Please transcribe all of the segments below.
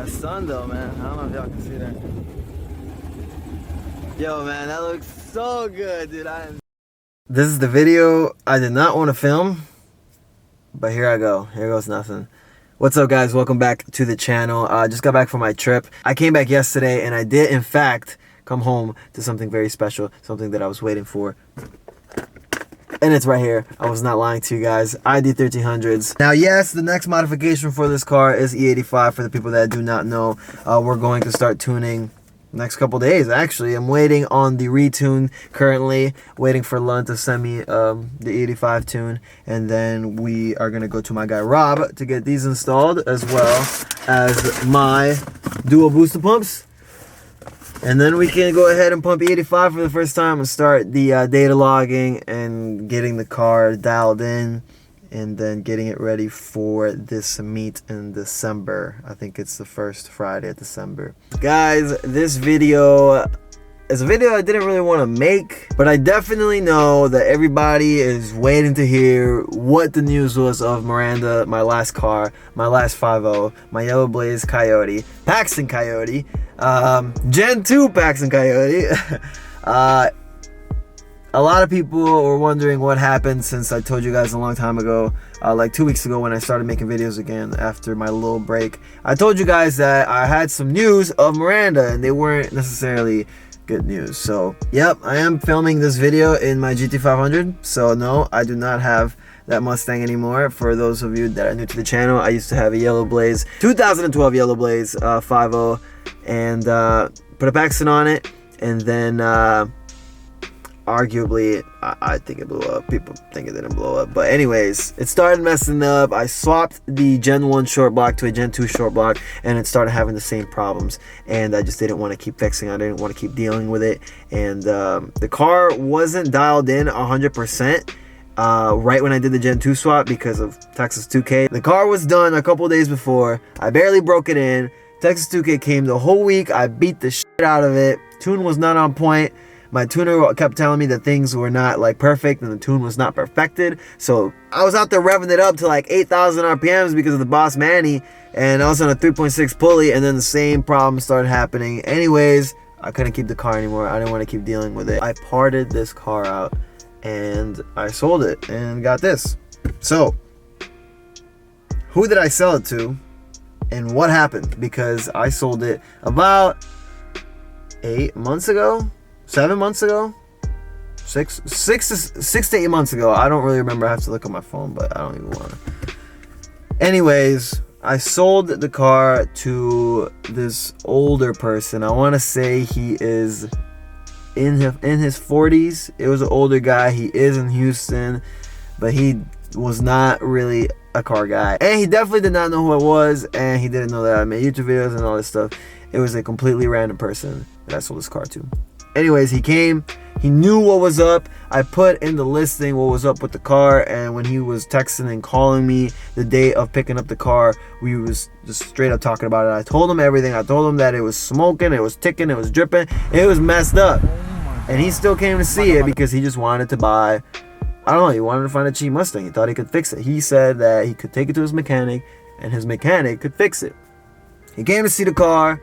that sun though, man. I don't know if y'all can see that. Yo, man, that looks so good, dude. This is the video I did not want to film, but here I go. Here goes nothing. What's up, guys? Welcome back to the channel. I just got back from my trip. I came back yesterday, and I did, in fact, come home to something very special, something that I was waiting for. And it's right here. I was not lying to you guys. ID 1300s. Now, yes, the next modification for this car is E85. For the people that do not know, we're going to start tuning next couple days. Actually, I'm waiting on the retune currently, waiting for Lund to send me the 85 tune, and then we are gonna go to my guy Rob to get these installed, as well as my dual booster pumps, and then we can go ahead and pump 85 for the first time and start the data logging and getting the car dialed in, and then getting it ready for this meet in December. I think it's the first Friday of December. Guys, this video is a video I didn't really want to make, but I definitely know that everybody is waiting to hear what the news was of Miranda, my last car, my last 5.0, my Yellow Blaze Coyote, Paxton Coyote, Gen 2 Paxton Coyote. A lot of people were wondering what happened since I told you guys a long time ago, like 2 weeks ago when I started making videos again after my little break. I told you guys that I had some news of Miranda, and they weren't necessarily good news. So, yep, I am filming this video in my GT500. So, no, I do not have that Mustang anymore. For those of you that are new to the channel, I used to have a Yellow Blaze, 2012 Yellow Blaze 5.0, and put a Paxton on it, and then arguably, I think it blew up. People think it didn't blow up. But anyways, it started messing up. I swapped the Gen 1 short block to a Gen 2 short block, and it started having the same problems. And I just didn't want to keep fixing it. I didn't want to keep dealing with it. And the car wasn't dialed in 100% right when I did the Gen 2 swap because of Texas 2K. The car was done a couple days before. I barely broke it in. Texas 2K came the whole week. I beat the shit out of it. Tune was not on point. My tuner kept telling me that things were not like perfect and the tune was not perfected. So I was out there revving it up to like 8,000 RPMs because of the Boss Manny, and I was on a 3.6 pulley, and then the same problem started happening. Anyways, I couldn't keep the car anymore. I didn't want to keep dealing with it. I parted this car out and I sold it and got this. So who did I sell it to and what happened? Because I sold it about 8 months ago. 7 months ago, six to 8 months ago. I don't really remember. I have to look at my phone, but I don't even want to. Anyways, I sold the car to this older person. I want to say he is in his 40s. It was an older guy. He is in Houston, but he was not really a car guy, and he definitely did not know who I was, and he didn't know that I made YouTube videos and all this stuff. It was a completely random person that I sold this car to. Anyways, he came, he knew what was up. I put in the listing what was up with the car, and when he was texting and calling me the day of picking up the car, we was just straight up talking about it. I told him everything. I told him that it was smoking, it was ticking, it was dripping, it was messed up. And he still came to see it because he just wanted to buy, I don't know, he wanted to find a cheap Mustang. He thought he could fix it. He said that he could take it to his mechanic, and his mechanic could fix it. He came to see the car.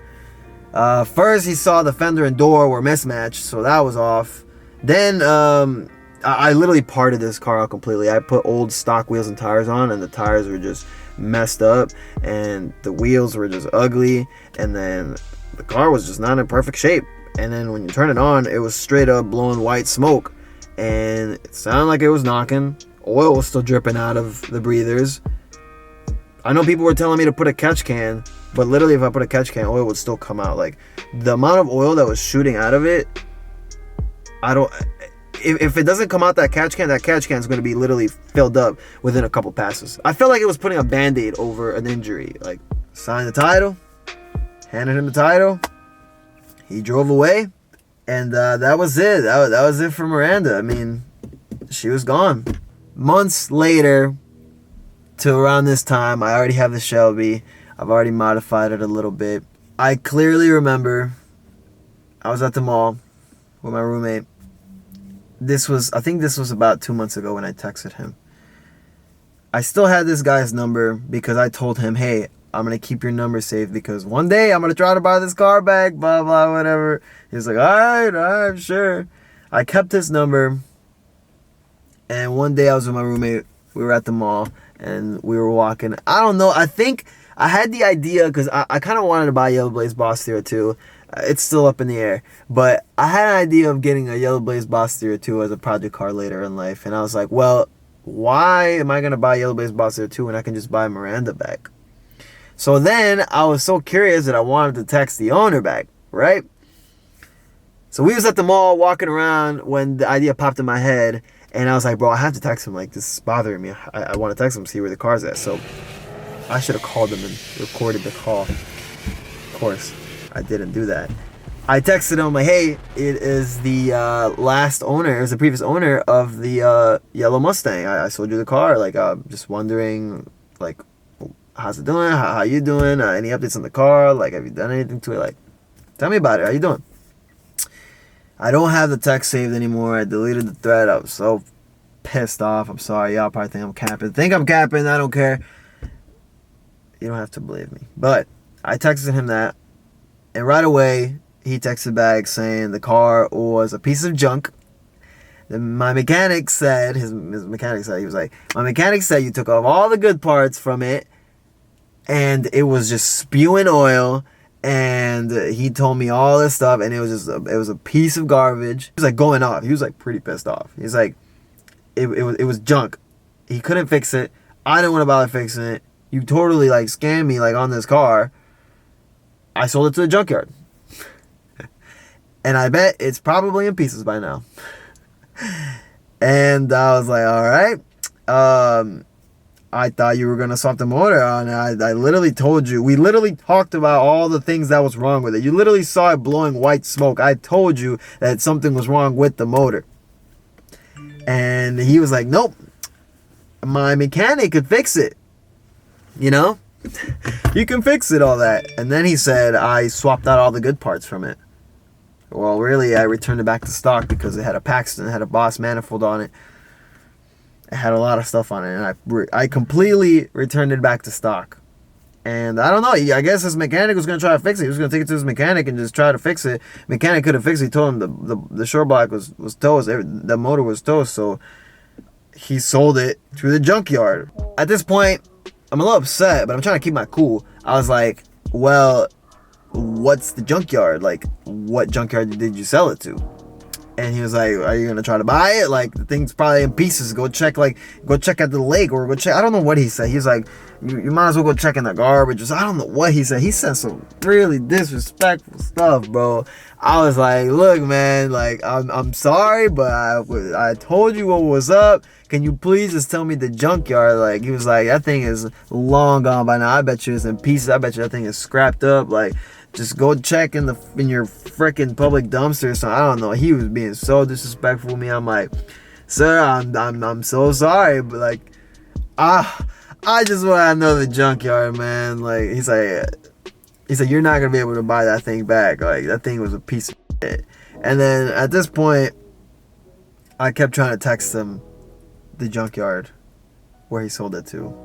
First he saw the fender and door were mismatched, so that was off. Then I literally parted this car out completely. I put old stock wheels and tires on, and the tires were just messed up, and the wheels were just ugly, and then the car was just not in perfect shape. And then when you turn it on, it was straight up blowing white smoke, and it sounded like it was knocking. Oil was still dripping out of the breathers. I know people were telling me to put a catch can, but literally if I put a catch can, oil would still come out. Like, the amount of oil that was shooting out of it, if it doesn't come out that catch can is going to be literally filled up within a couple passes. I felt like it was putting a band-aid over an injury. Like, signed the title, handed him the title, he drove away, and that was it. That was it for Miranda. I mean, she was gone. Months later, to around this time, I already have the Shelby. I've already modified it a little bit. I clearly remember I was at the mall with my roommate. I think this was about 2 months ago when I texted him. I still had this guy's number because I told him, hey, I'm gonna keep your number safe because one day I'm gonna try to buy this car back, blah blah whatever. He's like, all right, sure. I kept his number, and one day I was with my roommate. We were at the mall and we were walking. I don't know, I think I had the idea because I kind of wanted to buy a Yellow Blaze Boss Theory 2. It's still up in the air, but I had an idea of getting a Yellow Blaze Boss Theory 2 as a project car later in life, and I was like, well, why am I gonna buy Yellow Blaze Boss Theory 2 when I can just buy Miranda back? So then I was so curious that I wanted to text the owner back, right? So we was at the mall walking around when the idea popped in my head, and I was like, bro, I have to text him. Like, this is bothering me. I want to text him, see where the car's at. So I should have called him and recorded the call. Of course, I didn't do that. I texted him like, hey, it is the last owner, it was the previous owner of the yellow Mustang. I sold you the car. Like, just wondering, like, how's it doing? How you doing? Any updates on the car? Like, have you done anything to it? Like, tell me about it. How you doing? I don't have the text saved anymore. I deleted the thread. I was so pissed off. I'm sorry. Y'all probably think I'm capping. Think I'm capping. I don't care. You don't have to believe me. But I texted him that, and right away he texted back saying the car was a piece of junk. My mechanic said, his mechanic said, he was like, my mechanic said you took off all the good parts from it and it was just spewing oil, and he told me all this stuff, and it was a piece of garbage. He was like going off. He was like pretty pissed off. He's like, it was junk. He couldn't fix it. I didn't want to bother fixing it. You totally like scammed me like on this car. I sold it to the junkyard. And I bet it's probably in pieces by now. And I was like, all right. I thought you were going to swap the motor on. I literally told you. We literally talked about all the things that was wrong with it. You literally saw it blowing white smoke. I told you that something was wrong with the motor. And he was like, nope. My mechanic could fix it. You know? You can fix it, all that. And then he said, I swapped out all the good parts from it. Well, really, I returned it back to stock because it had a Paxton, it had a Boss manifold on it. It had a lot of stuff on it, and I completely returned it back to stock. And I don't know, I guess his mechanic was going to try to fix it. He was going to take it to his mechanic and just try to fix it. Mechanic couldn't fix it. He told him the short block was toast. The motor was toast, so he sold it to the junkyard. At this point, I'm a little upset, but I'm trying to keep my cool. I was like, well, what's the junkyard? Like, what junkyard did you sell it to? And he was like, are you gonna try to buy it? Like, the thing's probably in pieces. Go check at the lake, or go check. I don't know what he said. He's like, you might as well go check in the garbage. I don't know what he said. He said some really disrespectful stuff, bro. I was like, look, man, like, I'm sorry, but I told you what was up. Can you please just tell me the junkyard? Like, he was like, that thing is long gone by now. I bet you it's in pieces. I bet you that thing is scrapped up. Like, just go check in your freaking public dumpster. So I don't know. He was being so disrespectful to me. I'm like, sir, I'm so sorry, but like, I just want to know the junkyard, man. Like, he said, you're not gonna be able to buy that thing back. Like, that thing was a piece of shit. And then at this point, I kept trying to text him the junkyard where he sold it to.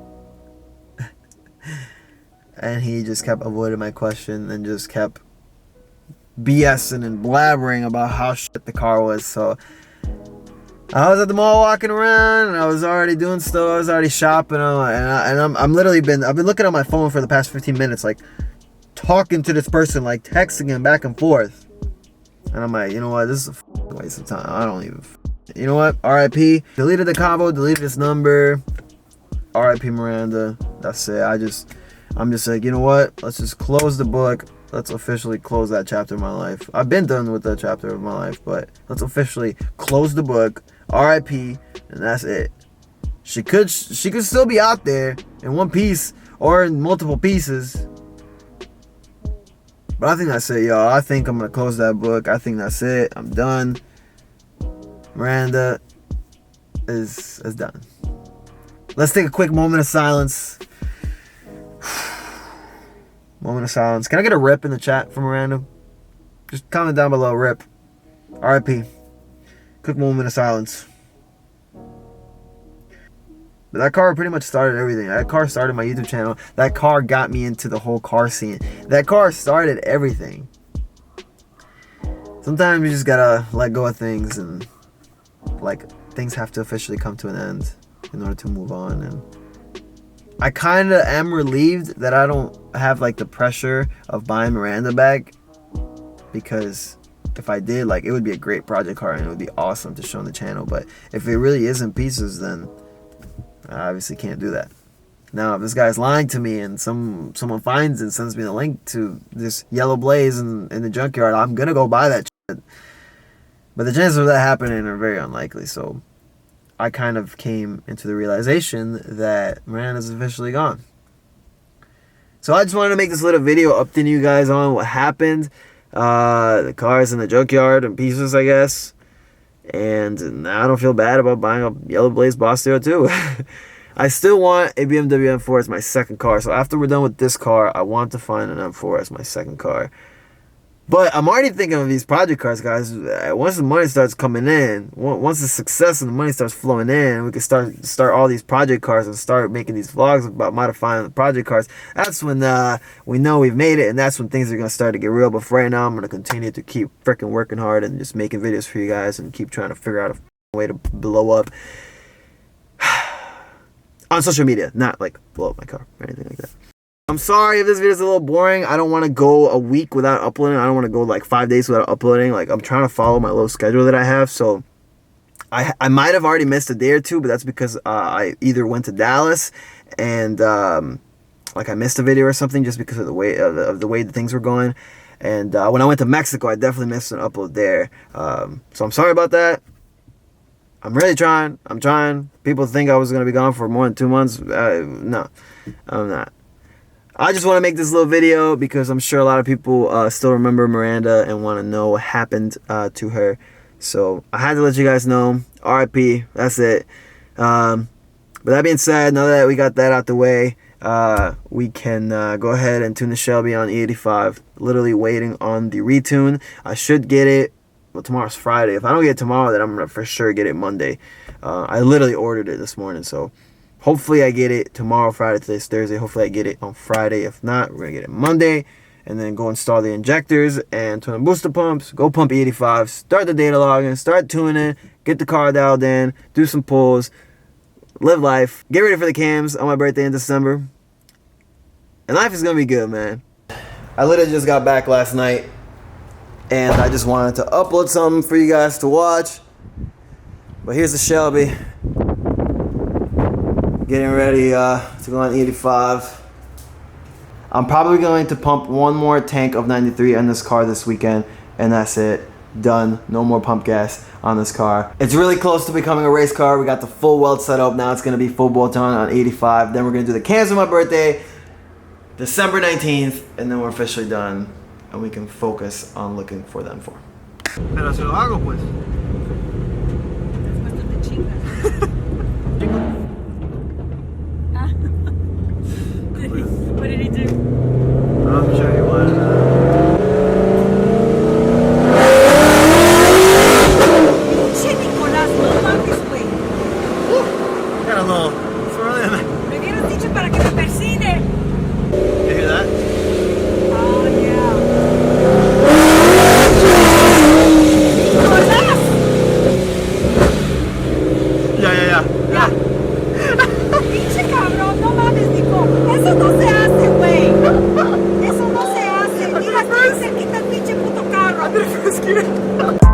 And he just kept avoiding my question and just kept BSing and blabbering about how shit the car was. So I was at the mall walking around, and I was already doing stuff. I was already shopping, and I've been looking at my phone for the past 15 minutes, like talking to this person, like texting him back and forth. And I'm like, you know what? This is a waste of time. I don't even. You know what? RIP. Deleted the convo. Deleted this number. RIP Miranda. That's it. I'm just like, you know what? Let's just close the book. Let's officially close that chapter of my life. I've been done with that chapter of my life, but let's officially close the book. RIP, and that's it. She could still be out there in one piece or in multiple pieces. But I think that's it, y'all. I think I'm gonna close that book. I think that's it. I'm done. Miranda is done. Let's take a quick moment of silence. Moment of silence. Can I get a rip in the chat from Miranda? Just comment down below, rip. RIP. Quick moment of silence. But that car pretty much started everything. That car started my YouTube channel. That car got me into the whole car scene. That car started everything. Sometimes you just gotta let go of things, and like things have to officially come to an end in order to move on. And I kind of am relieved that I don't have like the pressure of buying Miranda back, because if I did, like, it would be a great project car and it would be awesome to show on the channel. But if it really is in pieces, then I obviously can't do that. Now, if this guy's lying to me and someone finds it and sends me the link to this yellow blaze in the junkyard, I'm gonna go buy that shit. But the chances of that happening are very unlikely. So I kind of came into the realization that Miranda's officially gone. So I just wanted to make this little video updating you guys on what happened. The car's in the junkyard in pieces, I guess. And now I don't feel bad about buying a yellow blaze Boss 02. I still want a BMW M4 as my second car. So after we're done with this car, I want to find an M4 as my second car. But I'm already thinking of these project cars, guys. Once the money starts coming in, once the success and the money starts flowing in, we can start all these project cars and start making these vlogs about modifying the project cars. That's when we know we've made it, and that's when things are going to start to get real. But for right now, I'm going to continue to keep freaking working hard and just making videos for you guys and keep trying to figure out a way to blow up on social media. Not like blow up my car or anything like that. I'm sorry if this video is a little boring. I don't want to go a week without uploading. I don't want to go like 5 days without uploading. Like, I'm trying to follow my little schedule that I have. So I might have already missed a day or two, but that's because I either went to Dallas and like I missed a video or something just because of the way the things were going. And when I went to Mexico, I definitely missed an upload there. So I'm sorry about that. I'm really trying. I'm trying. People think I was going to be gone for more than 2 months. No, I'm not. I just want to make this little video because I'm sure a lot of people still remember Miranda and want to know what happened to her. So I had to let you guys know. RIP. That's it. But that being said, now that we got that out the way, we can go ahead and tune the Shelby on E85. Literally waiting on the retune. I should get it. Well, tomorrow's Friday. If I don't get it tomorrow, then I'm going to for sure get it Monday. I literally ordered it this morning, so hopefully I get it tomorrow. Friday, today's Thursday. Hopefully I get it on Friday. If not, we're going to get it Monday. And then go install the injectors and turn on booster pumps. Go pump E85. Start the data logging. Start tuning. Get the car dialed in. Do some pulls. Live life. Get ready for the cams on my birthday in December. And life is going to be good, man. I literally just got back last night. And I just wanted to upload something for you guys to watch. But here's the Shelby. Getting ready to go on 85. I'm probably going to pump one more tank of 93 on this car this weekend, and that's it. Done. No more pump gas on this car. It's really close to becoming a race car. We got the full weld set up. Now it's going to be full bolt on 85. Then we're going to do the cams on my birthday, December 19th, and then we're officially done, and we can focus on looking for the M4. Pero se lo hago, pues. What did he do? I'm sure you want Che, Nicolás, no mames, güey. got a little swirl in it. Me hubieras dicho para que me persine. You hear that? Oh, yeah. Nicolás! Yeah. Pinche cabrón, no mames, Nico. Eso no se hace, güey. Eso no se hace. Mira, estoy cerquita el pinche puto carro.